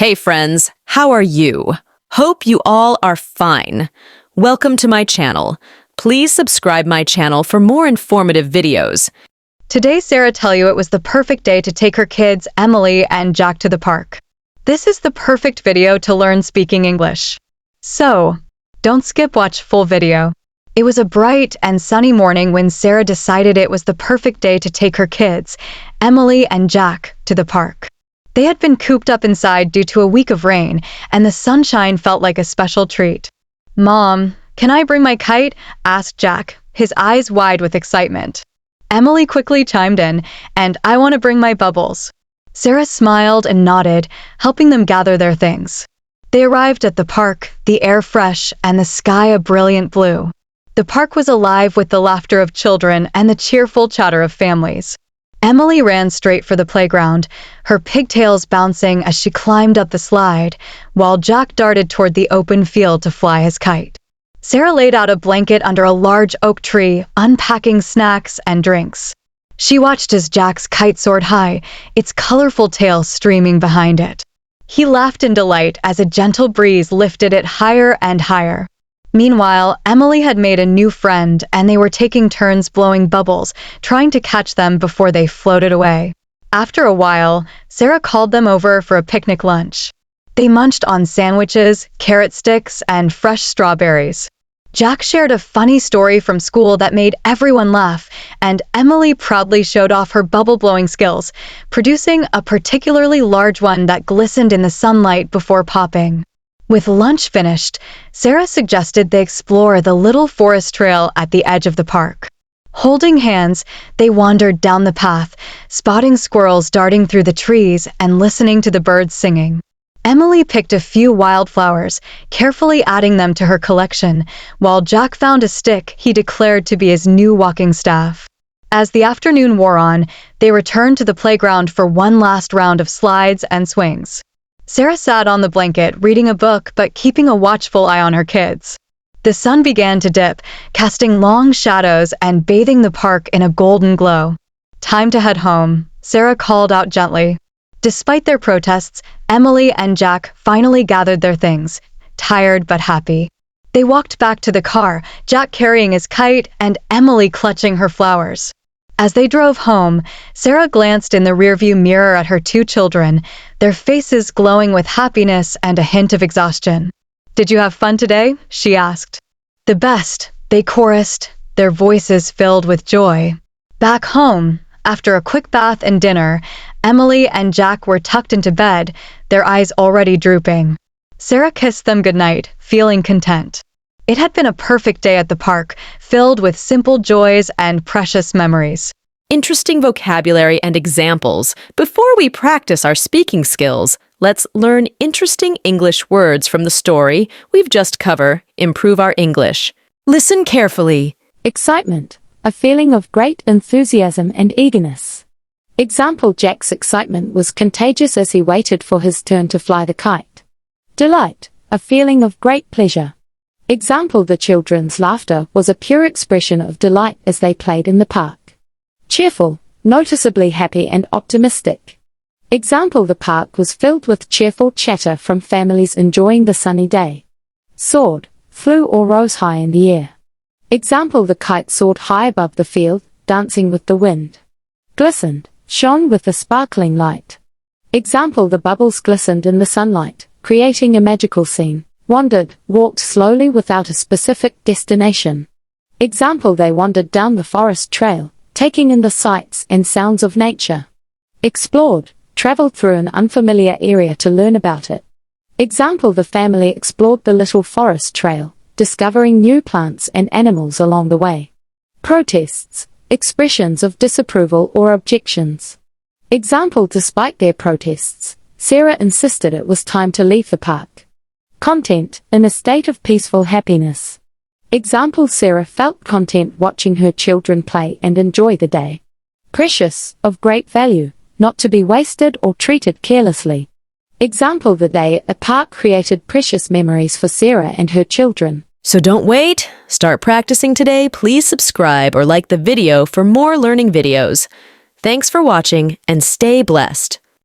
Hey friends, how are you? Hope you all are fine. Welcome to my channel. Please subscribe my channel for more informative videos. Today, Sarah tell you it was the perfect day to take her kids, Emily and Jack, to the park. This is the perfect video to learn speaking English. So, don't skip, watch full video. It was a bright and sunny morning when Sarah decided it was the perfect day to take her kids, Emily and Jack, to the park. They had been cooped up inside due to a week of rain, and the sunshine felt like a special treat. "Mom, can I bring my kite?" asked Jack, his eyes wide with excitement. Emily quickly chimed in, "And I want to bring my bubbles." Sarah smiled and nodded, helping them gather their things. They arrived at the park, the air fresh and the sky a brilliant blue. The park was alive with the laughter of children and the cheerful chatter of families. Emily ran straight for the playground, her pigtails bouncing as she climbed up the slide, while Jack darted toward the open field to fly his kite. Sarah laid out a blanket under a large oak tree, unpacking snacks and drinks. She watched as Jack's kite soared high, its colorful tail streaming behind it. He laughed in delight as a gentle breeze lifted it higher and higher. Meanwhile, Emily had made a new friend, and they were taking turns blowing bubbles, trying to catch them before they floated away. After a while, Sarah called them over for a picnic lunch. They munched on sandwiches, carrot sticks, and fresh strawberries. Jack shared a funny story from school that made everyone laugh, and Emily proudly showed off her bubble-blowing skills, producing a particularly large one that glistened in the sunlight before popping. With lunch finished, Sarah suggested they explore the little forest trail at the edge of the park. Holding hands, they wandered down the path, spotting squirrels darting through the trees and listening to the birds singing. Emily picked a few wildflowers, carefully adding them to her collection, while Jack found a stick he declared to be his new walking staff. As the afternoon wore on, they returned to the playground for one last round of slides and swings. Sarah sat on the blanket, reading a book but keeping a watchful eye on her kids. The sun began to dip, casting long shadows and bathing the park in a golden glow. "Time to head home," Sarah called out gently. Despite their protests, Emily and Jack finally gathered their things, tired but happy. They walked back to the car, Jack carrying his kite and Emily clutching her flowers. As they drove home, Sarah glanced in the rearview mirror at her two children, their faces glowing with happiness and a hint of exhaustion. "Did you have fun today?" she asked. "The best," they chorused, their voices filled with joy. Back home, after a quick bath and dinner, Emily and Jack were tucked into bed, their eyes already drooping. Sarah kissed them goodnight, feeling content. It had been a perfect day at the park, filled with simple joys and precious memories. Interesting vocabulary and examples. Before we practice our speaking skills, let's learn interesting English words from the story we've just covered. Improve our English. Listen carefully. Excitement, a feeling of great enthusiasm and eagerness. Example: Jack's excitement was contagious as he waited for his turn to fly the kite. Delight, a feeling of great pleasure. Example: the children's laughter was a pure expression of delight as they played in the park. Cheerful, noticeably happy and optimistic. Example: the park was filled with cheerful chatter from families enjoying the sunny day. Soared, flew or rose high in the air. Example: the kite soared high above the field, dancing with the wind. Glistened, shone with the sparkling light. Example: the bubbles glistened in the sunlight, creating a magical scene. Wandered, walked slowly without a specific destination. Example: they wandered down the forest trail, taking in the sights and sounds of nature. Explored, traveled through an unfamiliar area to learn about it. Example: the family explored the little forest trail, discovering new plants and animals along the way. Protests, expressions of disapproval or objections. Example: despite their protests, Sarah insisted it was time to leave the park. Content, in a state of peaceful happiness. Example: Sarah felt content watching her children play and enjoy the day. Precious, of great value, not to be wasted or treated carelessly. Example: the day at the park created precious memories for Sarah and her children. So don't wait. Start practicing today. Please subscribe or like the video for more learning videos. Thanks for watching and stay blessed.